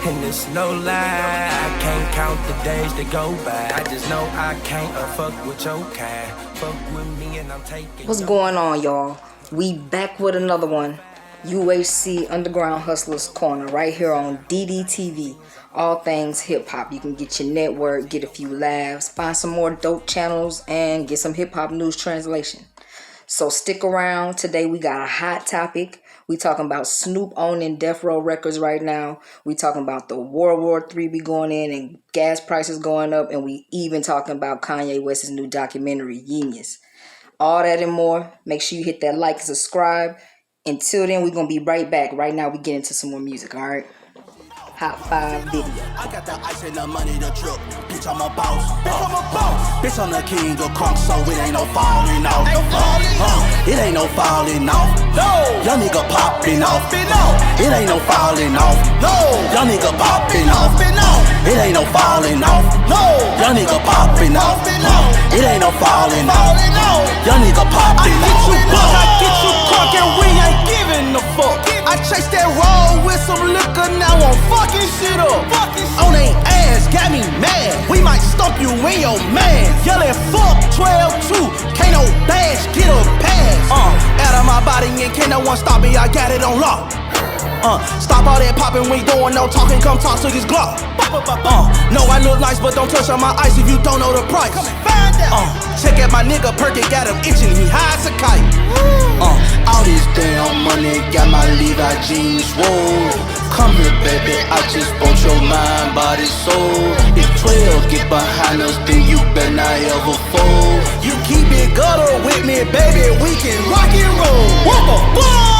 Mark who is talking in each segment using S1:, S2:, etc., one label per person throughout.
S1: And it's no lie, I can't count the days that go by. I just know I can't fuck with your kind. Fuck with me and I'm taking.
S2: What's going on, y'all? We back with another one. UHC Underground Hustlers Corner right here on dDTv. All things hip hop. You can get your network, get a few laughs, find some more dope channels, and get some hip hop news translation. So stick around. Today we got a hot topic. We talking about Snoop owning Death Row Records right now. We talking about the World War III be going in and gas prices going up, and we even talking about Kanye West's new documentary, Yeen-Yuhs. All that and more. Make sure you hit that like and subscribe. Until then, we're going to be right back. Right now, we get into some more music, all right? Hot 5 video.
S3: I got the ice and the money to trip. Bitch, I'm a boss. Bitch, I'm a boss. Bitch, I'm the king of crunk, so it ain't no falling off. It ain't no falling off. No. Young nigga popping off. It ain't no falling off. No. Young nigga popping off. It ain't no falling off. No. Young nigga popping off. It ain't no falling off. Young nigga popping off.
S4: I get you crunk and we ain't giving a fuck. I chase that roll with some liquor, now I'm fucking shit up. On they ass, got me mad. We might stomp you in your man. Yelling fuck 12-2, can't no bash, get a pass. Out of my body and can't no one stop me, I got it on lock. Stop all that popping, we doing no talking, come talk to this Glock. No, I look nice, but don't touch on my ice if you don't know the price. Check out my nigga Perky, got him itching, he high as a kite.
S3: All this damn money got my Levi jeans swole. Come here, baby, I just want your mind, body, soul. If 12 get behind us, then you better not ever fold.
S4: You keep it gutter with me, baby, we can rock and roll.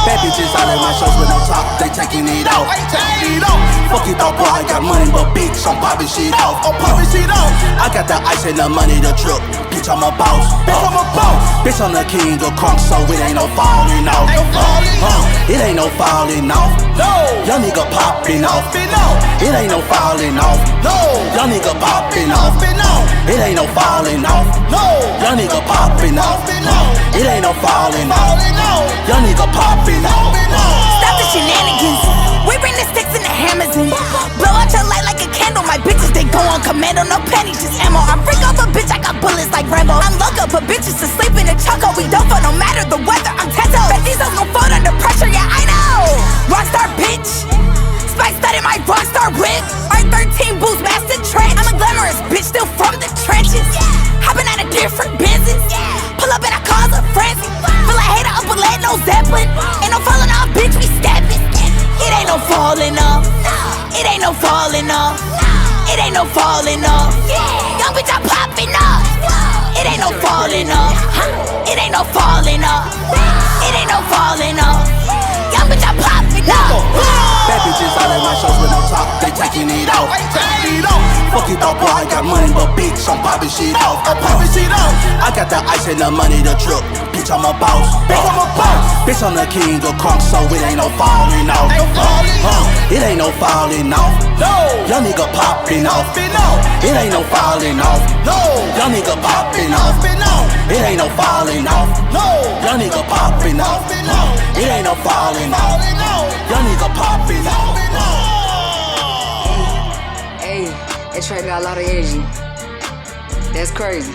S3: Bad bitches all at my shows with no top, they taking it out. Fuck you thought, boy, I got money, but bitch, I'm popping shit off. I got the ice and the money to trip. Bitch, I'm a boss. Bitch, I'm the king of crunk, so it ain't no falling off. It ain't no falling off. Young nigga popping off. It ain't no falling off. Young nigga popping off. It ain't no falling off. Young nigga popping off. It ain't no falling off. Young nigga popping off.
S5: Stop the shenanigans. We bring the sticks and the hammers in. Blow out your light like a candle. My bitches, they go on commando. No pennies, just ammo. I freak off a bitch, I got bullets like Rambo. I'm loco, put bitches to sleep in the choco. We don't fall no matter the weather, I'm Teto. Bet these hoes gon' fold under pressure, yeah, I know. Rockstar bitch. Spice studded my rockstar whip. R13 boots, master trench. I'm a glamorous bitch, still from the trenches. Hopping out of different business. Pull up and I cause a frenzy. Feel like hater up a leg, no Zeppelin. Ain't no falling off, bitch, we steppin'. It ain't no falling off. It ain't no falling off. It ain't no falling off. Young bitch, I'm popping off. It ain't no falling off. It ain't no falling off. It ain't no falling off. Young bitch, I'm popping off.
S3: Bad bitches all at my shows with no top, they taking it out. Fuck you thought, boy, I got money, but bitch, I'm popping shit off. I got the ice and the money to trip. Bitch, I'm a boss. Bitch, I'm the king of crunk, so it ain't no falling off. It ain't no falling off. Young nigga popping off. It ain't no falling off. Young nigga popping off. It ain't no falling off. Young nigga popping off. It ain't no falling off. Young nigga popping off.
S2: Hey, that track got a lot of energy. That's crazy.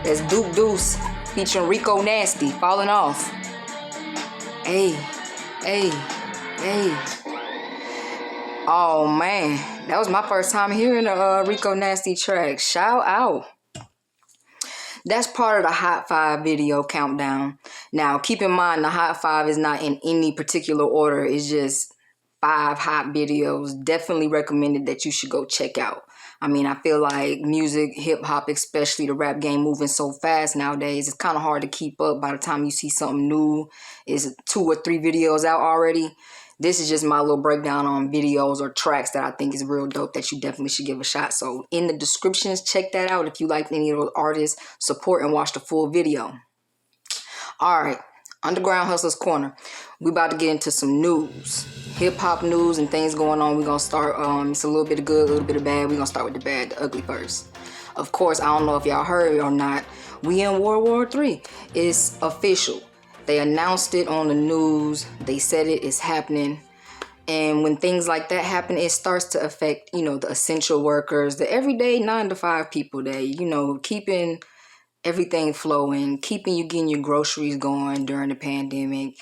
S2: That's Duchess featuring Rico Nasty, Falling Off. Hey. Oh man, that was my first time hearing a Rico Nasty track. Shout out. That's part of the Hot 5 video countdown. Now, keep in mind, the Hot 5 is not in any particular order. It's just 5 hot videos. Definitely recommended that you should go check out. I mean, I feel like music, hip-hop, especially the rap game moving so fast nowadays, it's kind of hard to keep up. By the time you see something new, is 2 or 3 videos out already. This is just my little breakdown on videos or tracks that I think is real dope that you definitely should give a shot. So in the descriptions, check that out if you like any of those artists. Support and watch the full video. All right, Underground Hustlers Corner. We about to get into some news. Hip-hop news and things going on. We're going to start, it's a little bit of good, a little bit of bad. We're going to start with the bad, the ugly first. Of course, I don't know if y'all heard or not. We in World War III. It's official. They announced it on the news. They said it is happening. And when things like that happen, it starts to affect, you know, the essential workers, the everyday 9-to-5 people that, you know, keeping everything flowing, keeping you getting your groceries going during the pandemic,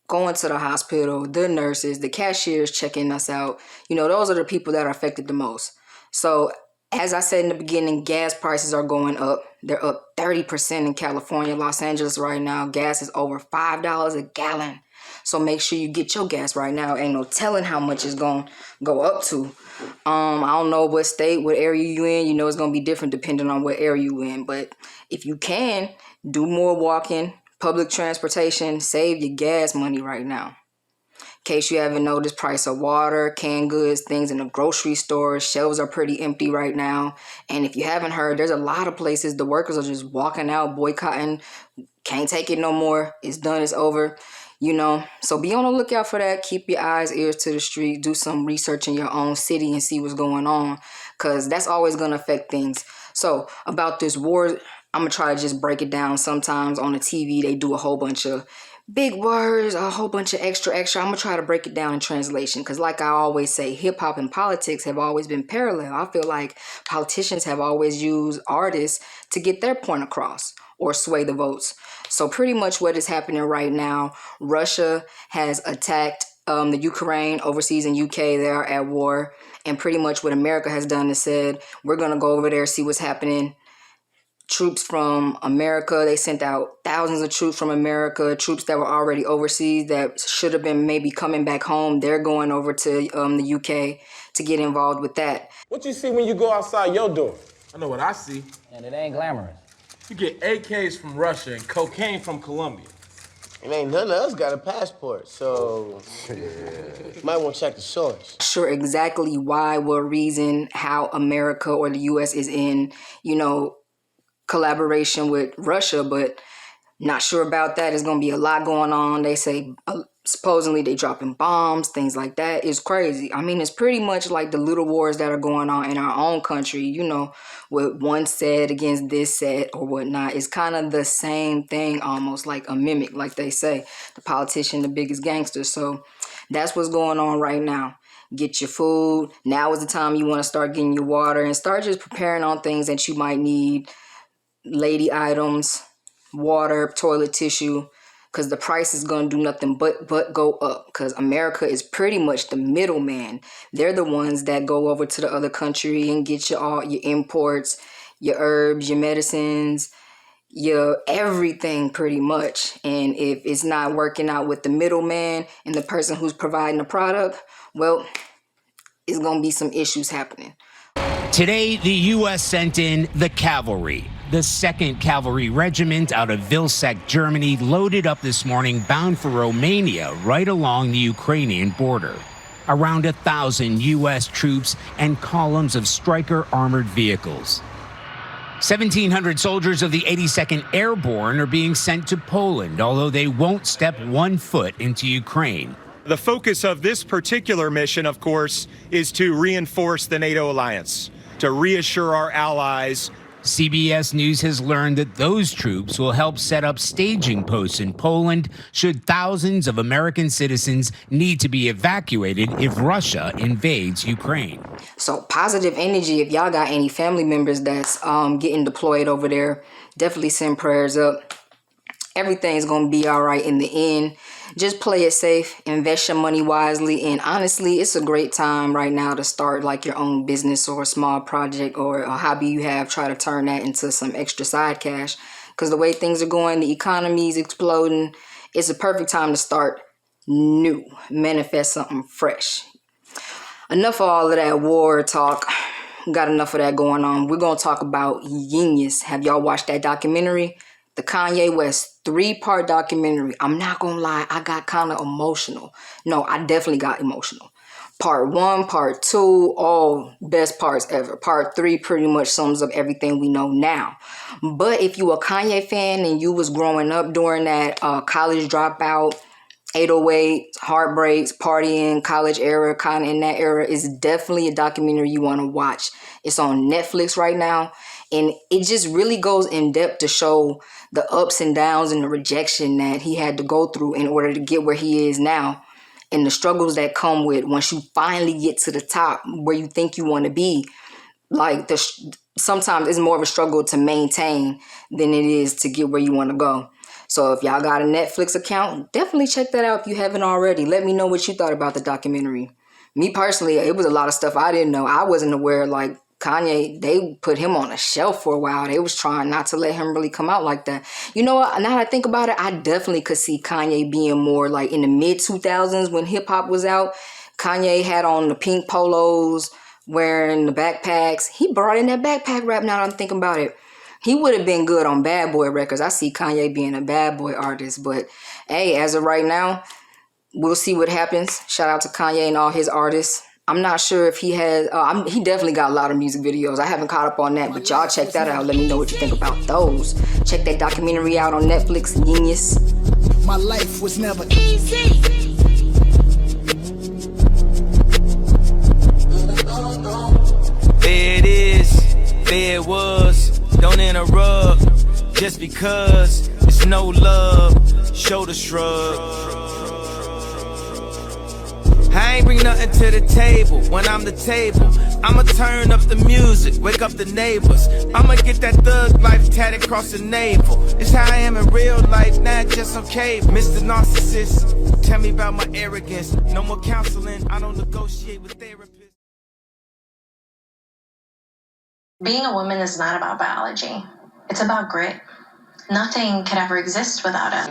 S2: going to the hospital, the nurses, the cashiers checking us out. You know, those are the people that are affected the most. So as I said in the beginning, gas prices are going up. They're up 30% in California, Los Angeles right now. Gas is over $5 a gallon. So make sure you get your gas right now. Ain't no telling how much it's going to go up to. I don't know what state, what area you in. You know it's going to be different depending on what area you in. But if you can, do more walking, public transportation, save your gas money right now. In case you haven't noticed, price of water, canned goods, things in the grocery store, shelves are pretty empty right now. And if you haven't heard, there's a lot of places the workers are just walking out, boycotting, can't take it no more. It's done, it's over. You know, so be on the lookout for that. Keep your eyes, ears to the street. Do some research in your own city and see what's going on, because that's always going to affect things. So about this war, I'm going to try to just break it down. Sometimes on the TV, they do a whole bunch of big words, a whole bunch of extra. I'm going to try to break it down in translation, because like I always say, hip-hop and politics have always been parallel. I feel like politicians have always used artists to get their point across or sway the votes. So pretty much what is happening right now, Russia has attacked the Ukraine overseas in UK. They are at war. And pretty much what America has done is said, we're going to go over there, see what's happening. Troops from America, they sent out thousands of troops from America, troops that were already overseas that should have been maybe coming back home. They're going over to the UK to get involved with that.
S6: What you see when you go outside your door?
S7: I know what I see.
S8: And it ain't glamorous.
S7: You get AKs from Russia and cocaine from Colombia.
S6: And ain't none of us got a passport, so might want to check the source.
S2: Sure exactly why, what reason, how America or the US is in, you know, collaboration with Russia, but not sure about that. There's going to be a lot going on. They say supposedly they dropping bombs, things like that. It's crazy. I mean, it's pretty much like the little wars that are going on in our own country, you know, what one said against this set or whatnot. It's kind of the same thing, almost like a mimic, like they say, the politician, the biggest gangster. So that's what's going on right now. Get your food. Now is the time you want to start getting your water and start just preparing on things that you might need. Lady items, water, toilet tissue, because the price is going to do nothing but go up, because America is pretty much the middleman. They're the ones that go over to the other country and get you all your imports, your herbs, your medicines, your everything pretty much. And if it's not working out with the middleman and the person who's providing the product, well, it's going to be some issues happening.
S9: Today, the U.S. sent in the cavalry. The 2nd Cavalry Regiment out of Vilseck, Germany, loaded up this morning bound for Romania, right along the Ukrainian border. Around 1,000 U.S. troops and columns of Stryker armored vehicles. 1,700 soldiers of the 82nd Airborne are being sent to Poland, although they won't step one foot into Ukraine.
S10: The focus of this particular mission, of course, is to reinforce the NATO alliance, to reassure our allies.
S9: CBS News has learned that those troops will help set up staging posts in Poland should thousands of American citizens need to be evacuated if Russia invades Ukraine.
S2: So positive energy. If y'all got any family members that's getting deployed over there, definitely send prayers up. Everything's going to be all right in the end. Just play it safe, invest your money wisely, and honestly, it's a great time right now to start like your own business or a small project or a hobby you have. Try to turn that into some extra side cash, because the way things are going, the economy is exploding. It's a perfect time to start new, manifest something fresh. Enough of all of that war talk. Got enough of that going on. We're going to talk about Yeen-Yuhs. Have y'all watched that documentary? The Kanye West 3-part documentary. I'm not gonna lie, I got kind of emotional. No, I definitely got emotional. Part 1, part 2, all best parts ever. Part 3 pretty much sums up everything we know now. But if you a Kanye fan and you was growing up during that college dropout, 808, heartbreaks, partying, college era, kind of in that era, is definitely a documentary you want to watch. It's on Netflix right now. And it just really goes in depth to show the ups and downs and the rejection that he had to go through in order to get where he is now. and the struggles that come with once you finally get to the top where you think you want to be. Like sometimes it's more of a struggle to maintain than it is to get where you want to go. So if y'all got a Netflix account, definitely check that out if you haven't already. Let me know what you thought about the documentary. Me personally, it was a lot of stuff I didn't know. I wasn't aware, like Kanye, they put him on a shelf for a while. They was trying not to let him really come out like that. You know what? Now that I think about it, I definitely could see Kanye being more like in the mid-2000s when hip-hop was out. Kanye had on the pink polos, wearing the backpacks. He brought in that backpack rap now that I'm thinking about it. He would have been good on Bad Boy records. I see Kanye being a Bad Boy artist. But hey, as of right now, we'll see what happens. Shout out to Kanye and all his artists. I'm not sure if he has... he definitely got a lot of music videos. I haven't caught up on that, but y'all check that out. Let me know what you think about those. Check that documentary out on Netflix, Yeen-Yuhs.
S4: My life was never easy.
S1: There it is, there it was. Don't interrupt, just because it's no love. Shoulder shrug. I ain't bring nothing to the table. When I'm the table, I'ma turn up the music, wake up the neighbors. I'ma get that thug life tatted across the navel. It's how I am in real life, not just on cable. Mr. Narcissist, tell me about my arrogance. No more counseling, I don't negotiate with therapists.
S8: Being a woman is not about biology. It's about grit. Nothing could ever exist without it.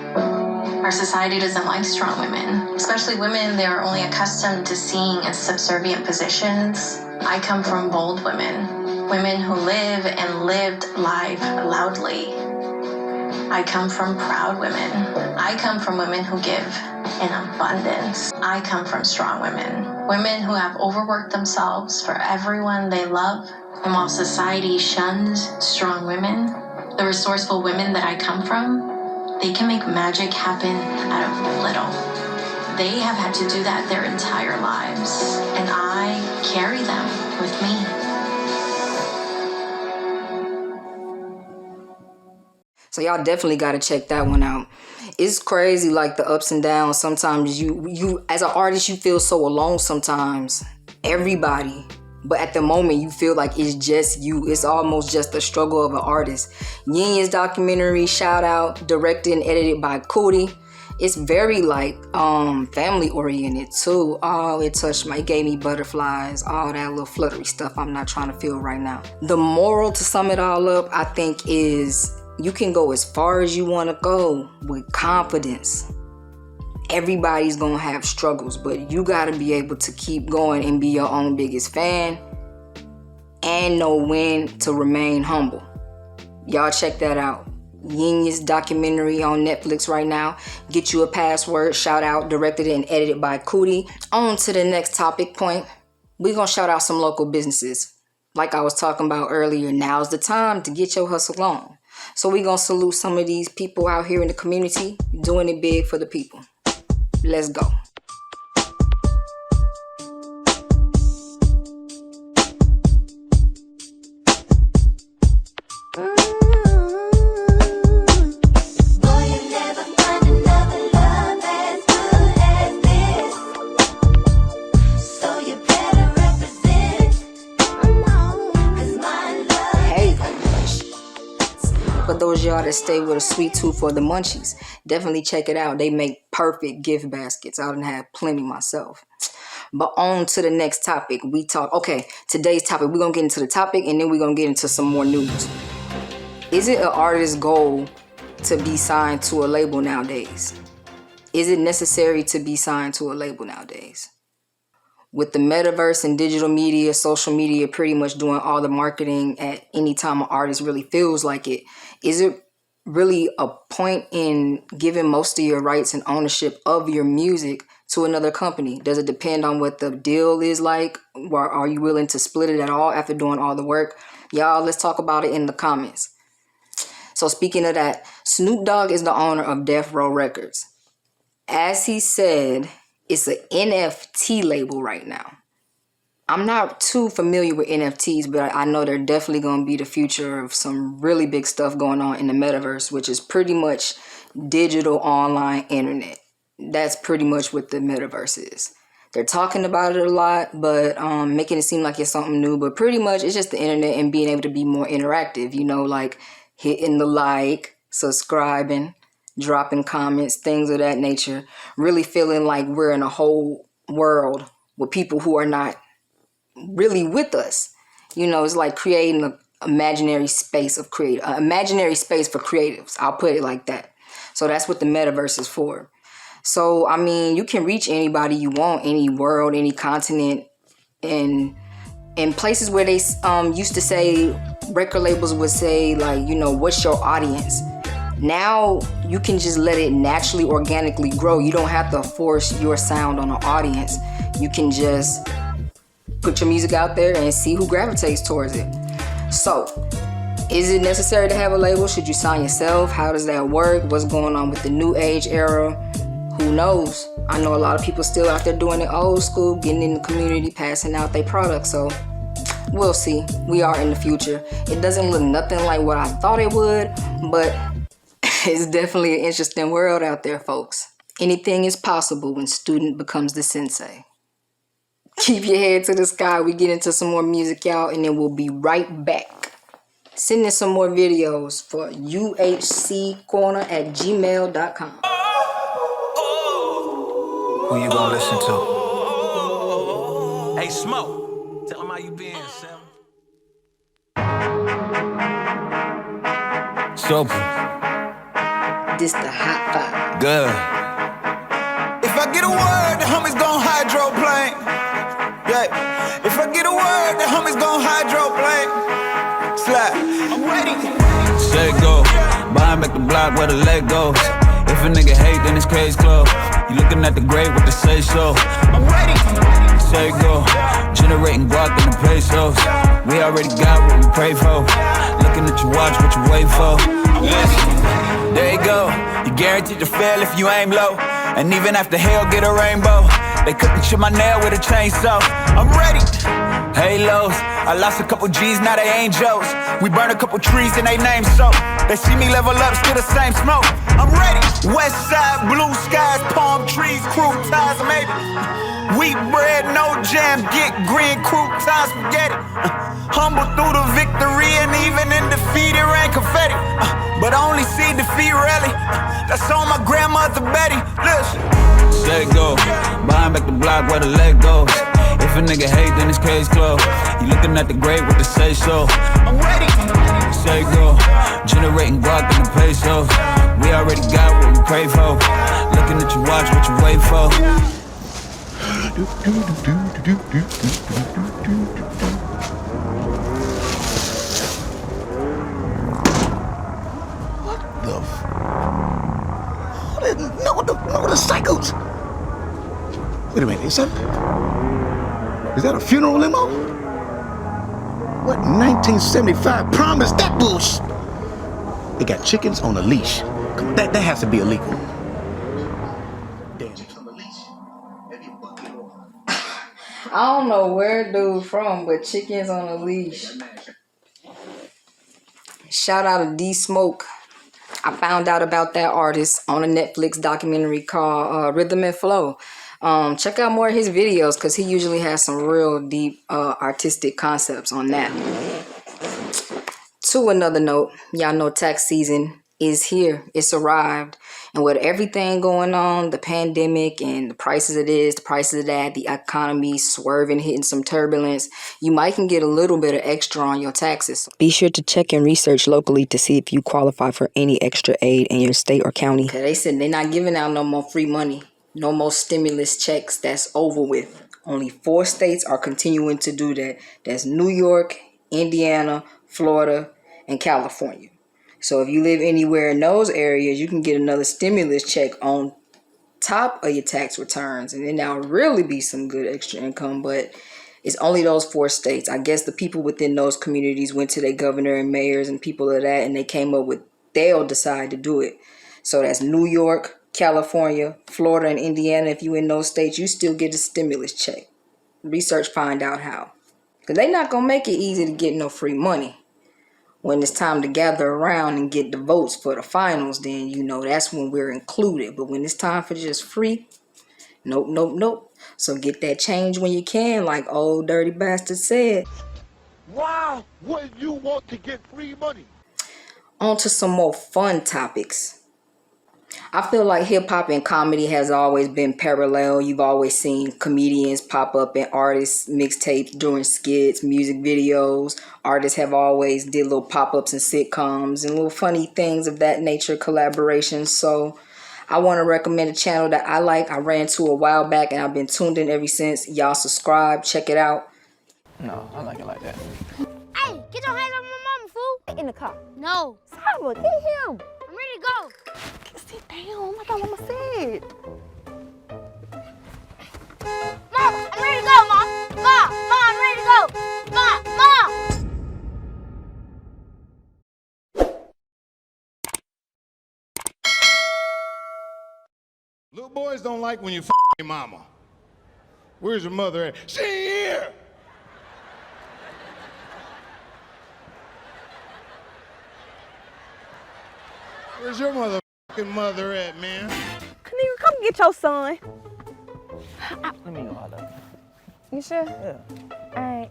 S8: Our society doesn't like strong women, especially women they are only accustomed to seeing in subservient positions. I come from bold women, women who live and lived life loudly. I come from proud women. I come from women who give in abundance. I come from strong women, women who have overworked themselves for everyone they love. And while society shuns strong women, the resourceful women that I come from, they can make magic happen out of little. They have had to do that their entire lives, and I carry them with me.
S2: So y'all definitely got to check that one out. It's crazy, like the ups and downs. Sometimes you as an artist, you feel so alone sometimes. Everybody. But at the moment, you feel like it's just you. It's almost just the struggle of an artist. Yeen-Yuhs documentary, shout out, directed and edited by Cootie. It's very like family oriented too. Oh, it gave me butterflies, all that little fluttery stuff I'm not trying to feel right now. The moral to sum it all up, I think, is you can go as far as you want to go with confidence. Everybody's gonna have struggles, but you gotta be able to keep going and be your own biggest fan and know when to remain humble. Y'all check that out. Yeen-Yuhs documentary on Netflix right now. Get you a password. Shout out, directed and edited by Cootie. On to the next topic point. We're gonna shout out some local businesses. Like I was talking about earlier, now's the time to get your hustle on. So we're gonna salute some of these people out here in the community doing it big for the people. Let's go. Those y'all that stay with a sweet tooth for the munchies, definitely check it out. They make perfect gift baskets. I done had plenty myself. But on to the next topic. Today's topic, we're gonna get into the topic and then we're gonna get into some more news. Is it an artist's goal to be signed to a label nowadays? Is it necessary to be signed to a label nowadays? With the metaverse and digital media, social media pretty much doing all the marketing at any time an artist really feels like it, is it really a point in giving most of your rights and ownership of your music to another company? Does it depend on what the deal is like? Or are you willing to split it at all after doing all the work? Y'all, let's talk about it in the comments. So speaking of that, Snoop Dogg is the owner of Death Row Records. As he said, it's an NFT label right now. I'm not too familiar with NFTs, but I know they're definitely going to be the future of some really big stuff going on in the metaverse, which is pretty much digital online internet. that's pretty much what the metaverse is. They're talking about it a lot, but making it seem like it's something new. But pretty much it's just the internet and being able to be more interactive, you know, like hitting the like, subscribing, dropping comments, things of that nature. Really feeling like we're in a whole world with people who are not really with us. You know, it's like creating an imaginary space for creatives. I'll put it like that. So that's what the metaverse is for. So, I mean, you can reach anybody you want, any world, any continent, and in places where they used to say, record labels would say, like, you know, what's your audience? Now you can just let it naturally, organically grow. You don't have to force your sound on an audience. You can just put your music out there and see who gravitates towards it. So, is it necessary to have a label? Should you sign yourself? How does that work? What's going on with the new age era? Who knows? I know a lot of people still out there doing it old school, getting in the community, passing out their products. So we'll see. We are in the future. It doesn't look nothing like what I thought it would, but it's definitely an interesting world out there, folks. Anything is possible when student becomes the sensei. Keep your head to the sky. We get into some more music, y'all, and then we'll be right back. Send in some more videos for uhccorner@gmail.com.
S11: Who you gonna listen to?
S12: Hey, Smoke, tell them how you been, Sam.
S11: Super.
S2: This the hot five.
S11: Good.
S13: If I get a word, the homies gon' hydroplane. Yeah. If I get a word, the homies gon' hydroplane. Slide. I'm ready.
S11: Say go. Behind back the block where the leg goes. If a nigga hate, then his case closed. You looking at the grave with the say so.
S13: I'm ready.
S11: Say go. Generating guac in the pesos. We already got what we pray for. Looking at your watch, what you wait for. Listen, there you go. You guaranteed to fail if you aim low. And even after hell, get a rainbow. They couldn't chip my nail with a chainsaw.
S13: I'm ready.
S11: Halos. I lost a couple G's, now they angels. We burn a couple trees and they name so. They see me level up, still the same smoke.
S13: I'm ready. West side, blue skies, palm trees, crew ties, maybe. Wheat bread, no jam, get green, crew ties, spaghetti. Humble through the victory and even in defeat it rain confetti. But I only see defeat rally. That's on my grandmother Betty. Listen.
S11: Say go. Behind back the block where the leg goes. If a nigga hate, then his case closed. You looking at the grave with the say so.
S13: I'm ready.
S11: Say go. Generating guac in the pesos. We already got what we pray for. Looking at your watch, what you wait for.
S14: What the cycles? Wait a minute, is that a funeral limo? What, 1975 promise? That bullshit. They got chickens on a leash. Come on, that has to be illegal. Damn, it's on a leash.
S2: I don't know where dude from, but chickens on a leash. Shout out to D Smoke. I found out about that artist on a Netflix documentary called Rhythm and Flow. Check out more of his videos because he usually has some real deep artistic concepts on that. To another note, y'all know tax season is here. It's arrived. And with everything going on, the pandemic and the prices of this, the prices of that, the economy swerving, hitting some turbulence, you might can get a little bit of extra on your taxes. Be sure to check and research locally to see if you qualify for any extra aid in your state or county. Okay, they said they're not giving out no more free money. No more stimulus checks. That's over with. Only 4 states are continuing to do that. That's New York, Indiana, Florida, and California. So if you live anywhere in those areas, you can get another stimulus check on top of your tax returns. And then that'll really be some good extra income. But it's only those 4 states. I guess the people within those communities went to their governor and mayors and people of that, and they came up with, they'll decide to do it. So that's New York, California, Florida, and Indiana. If you in those states, you still get a stimulus check. Research, find out how. Because they're not going to make it easy to get no free money. When it's time to gather around and get the votes for the finals, then you know that's when we're included. But when it's time for just free, nope, nope, nope. So get that change when you can, like old dirty bastard said.
S15: Why would you want to get free money?
S2: On to some more fun topics. I feel like hip-hop and comedy has always been parallel. You've always seen comedians pop up in artists' mixtapes during skits, music videos. Artists have always did little pop-ups in sitcoms and little funny things of that nature, collaborations. So I want to recommend a channel that I like. I ran to a while back and I've been tuned in ever since. Y'all subscribe, check it out.
S16: No, I like it like that.
S17: Hey, get your hands off my mama, fool. In the car. No.
S18: Tyler, get him.
S17: I'm ready to go.
S18: Sit down, like Mama said.
S17: Mom, I'm ready to go, Mom. Mom, I'm ready to go. Mom.
S15: Little boys don't like when you f your mama. Where's your mother at? She ain't here. Where's your mother at, man?
S18: Nigga, come get your son.
S16: Let me go out there.
S18: You sure?
S16: Yeah.
S18: All right.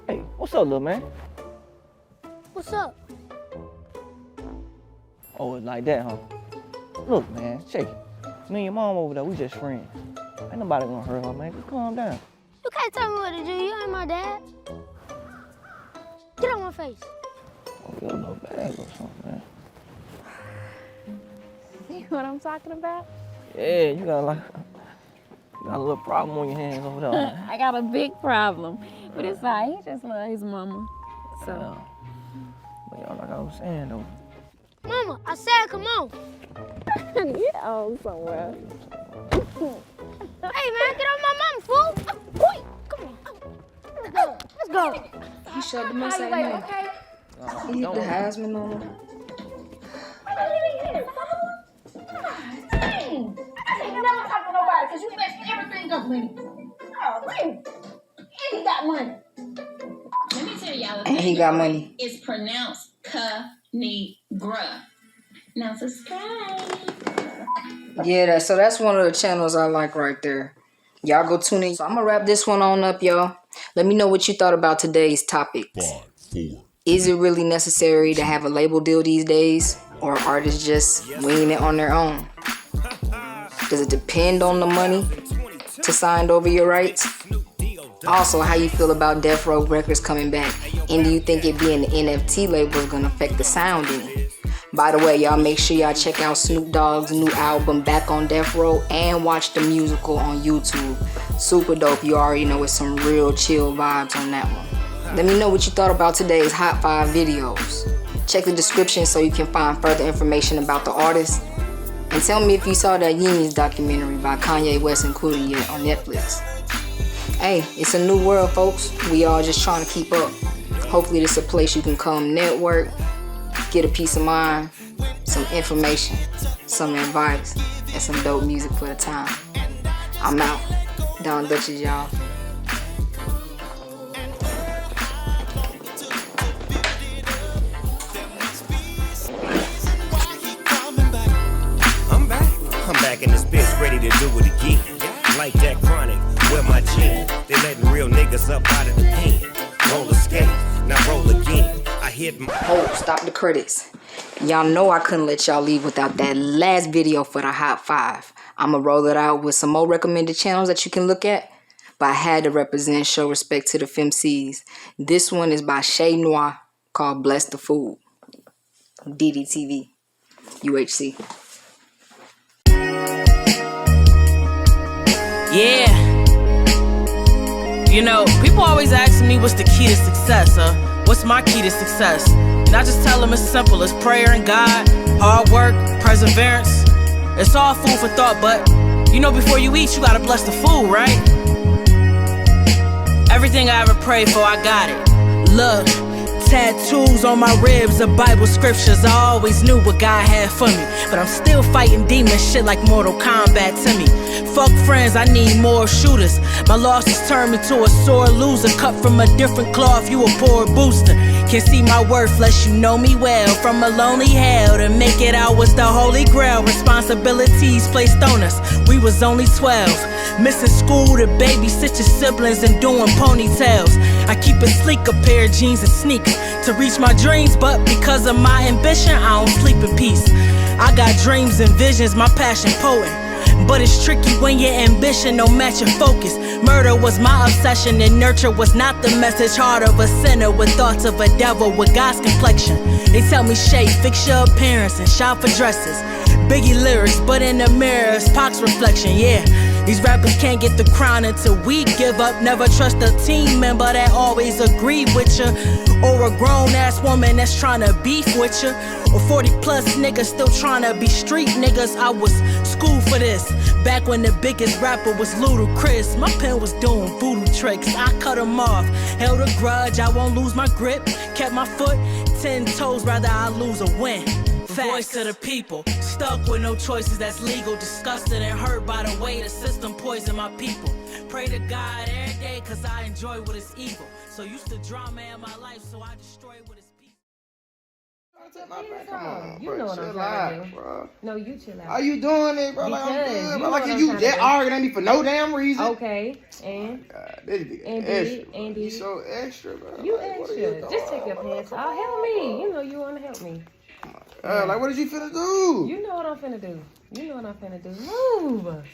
S16: Hey, what's up, little man?
S17: What's up?
S16: Oh, it's like that, huh? Look, man, check it. Me and your mom over there, we just friends. Ain't nobody gonna hurt her, man. Just calm down.
S17: You can't tell me what to do. You ain't my dad. Get on my face.
S16: Oh, you got a little bag or something, man.
S18: You know what I'm talking about?
S16: Yeah, you got a little problem on your hands over there, man.
S18: I got a big problem. But it's like, he just loves his mama. So.
S16: Yeah. But y'all, like I was saying, though.
S17: Mama, I said come on.
S18: Get on somewhere.
S17: Hey, man, get on my mama, fool. Boy, come on. Let's go.
S2: He showed the mess out of him.
S17: Okay?
S2: He hit the Heisman on him.
S17: Dang. I ain't never talk to nobody because you messed everything up, Lenny. Oh, Lenny. And he got money.
S19: Let me tell y'all.
S2: And he got money.
S19: It's pronounced Ka-ni-gra. Now subscribe.
S2: Yeah, so that's one of the channels I like right there. Y'all go tune in. So I'm gonna wrap this one on up, y'all. Let me know what you thought about today's topics. 5, 4. Is it really necessary to have a label deal these days? Or are artists just winging it on their own? Does it depend on the money to sign over your rights? Also, how you feel about Death Row Records coming back? And do you think it being the NFT label is gonna affect the sound any? By the way, y'all make sure y'all check out Snoop Dogg's new album, Back on Death Row, and watch the musical on YouTube. Super dope, you already know it's some real chill vibes on that one. Let me know what you thought about today's Hot 5 videos. Check the description so you can find further information about the artist. And tell me if you saw that Yeen-Yuhs documentary by Kanye West and Cudi yet on Netflix. Hey, it's a new world, folks. We all just trying to keep up. Hopefully this is a place you can come network, get a peace of mind, some information, some advice, and some dope music for the time. I'm out. Don Duchess, y'all.
S20: I'm back in this bitch, ready to do it again. Like that chronic, with my chin. They letting real niggas up out of the pen. Roll a skate, now roll again. I hit my...
S2: Oh, stop the credits. Y'all know I couldn't let y'all leave without that last video for the Hot 5. I'ma roll it out with some more recommended channels that you can look at. But I had to represent, show respect to the FemCs. This one is by Noir, called Bless the Food. dDTv. UHC.
S21: Yeah. You know, people always ask me what's the key to success, what's my key to success? And I just tell them it's simple, it's prayer and God, hard work, perseverance. It's all food for thought, but you know before you eat, you gotta bless the food, right? Everything I ever prayed for, I got it. Look, tattoos on my ribs of Bible scriptures. I always knew what God had for me, but I'm still fighting demon shit like Mortal Kombat to me. Fuck friends, I need more shooters. My losses turned me to a sore loser. Cut from a different cloth, you a poor booster. Can't see my worth unless you know me well. From a lonely hell to make it out was the holy grail. Responsibilities placed on us, we was only 12. Missing school to babysit your siblings and doing ponytails. I keep a sleek, a pair of jeans and sneakers to reach my dreams, but because of my ambition, I don't sleep in peace. I got dreams and visions, my passion potent. But it's tricky when your ambition don't match your focus. Murder was my obsession and nurture was not the message. Heart of a sinner with thoughts of a devil with God's complexion. They tell me, Shay, fix your appearance and shop for dresses. Biggie lyrics, but in the mirror it's Pac's reflection, yeah. These rappers can't get the crown until we give up. Never trust a team member that always agree with you, or a grown-ass woman that's trying to beef with you, or 40-plus niggas still trying to be street niggas. I was schooled for this back when the biggest rapper was Ludacris. My pen was doing voodoo tricks, I cut them off. Held a grudge, I won't lose my grip. Kept my foot 10 toes, rather I lose or win. Voice to the people, stuck with no choices that's legal. Disgusted and hurt by the way the system poisoned my people. Pray to God every day cause I enjoy what is evil. So used to drama in my life, so I destroy what is peaceful.
S5: Come on,
S22: You know what I'm trying to do, bro. No, you chill out.
S5: How you doing it, bro? Like, I'm
S22: Because
S5: good,
S22: you
S5: bro.
S22: know
S5: Like,
S22: what
S5: you
S22: I'm
S5: that
S22: trying to do.
S5: arguing at me for no damn reason.
S22: Okay, and?
S5: This nigga extra. You so extra, bro.
S22: You
S5: Like, what are
S22: extra. Just take your pants off. Help me. You know you want to help me.
S5: Like, what did you finna do?
S22: You know what I'm finna do. You know what I'm finna do. Move.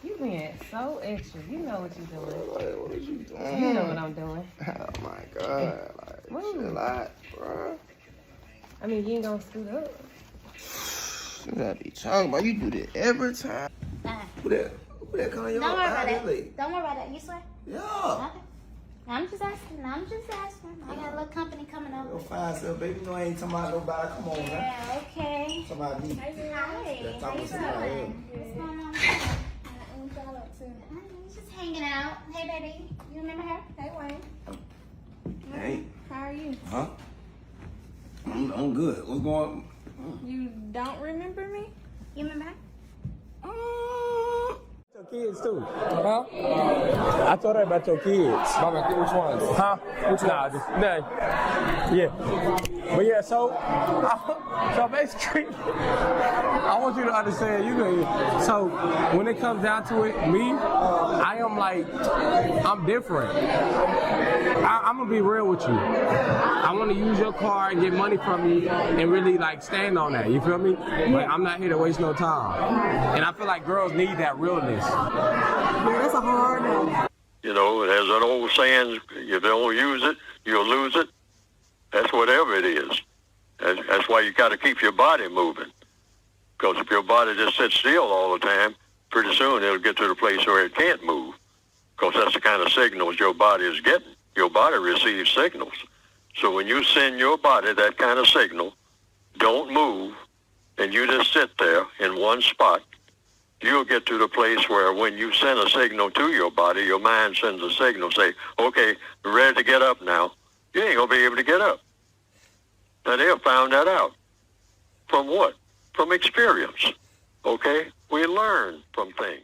S22: You being so extra. You know what you doing.
S5: Like, what is you doing?
S22: You know what I'm doing.
S5: Oh my God. Like,
S22: Move.
S5: chill out, bro.
S22: I mean, you ain't gonna scoot up.
S5: You gotta be talking about. You do that every time. Who that calling you
S17: Don't worry
S5: out?
S17: about that. Don't worry about that. You swear?
S5: Yeah.
S17: Okay. I'm just asking. I got a little company coming over.
S5: Go find yourself, baby. No, I ain't talking about nobody. Come on, man.
S17: Yeah, okay.
S5: Talking about me.
S17: Hi.
S5: Yeah,
S17: How you doing? What's going on? Just hanging out. Hey, baby. You remember her? Hey, Wayne.
S5: Hey.
S17: How are you?
S5: Huh? I'm good. What's going on?
S17: You don't remember me? You remember her?
S23: Your kids too, huh? I told her about your kids. Which ones? Huh? Which ones? Nah, yeah. But yeah, so basically, I want you to understand. So when it comes down to it, me, I'm different. I'm gonna be real with you. I want to use your car and get money from you and really like stand on that. You feel me? Like I'm not here to waste no time. And I feel like girls need that realness.
S22: Yeah, that's a hard one.
S24: You know, it has an old saying, if you don't use it, you'll lose it. That's whatever it is. That's why you got to keep your body moving. Because if your body just sits still all the time, pretty soon it'll get to the place where it can't move. Because that's the kind of signals your body is getting. Your body receives signals. So when you send your body that kind of signal, don't move, and you just sit there in one spot, you'll get to the place where when you send a signal to your body, your mind sends a signal, say, okay, ready to get up now. You ain't going to be able to get up. Now, they have found that out. From what? From experience. Okay? We learn from things.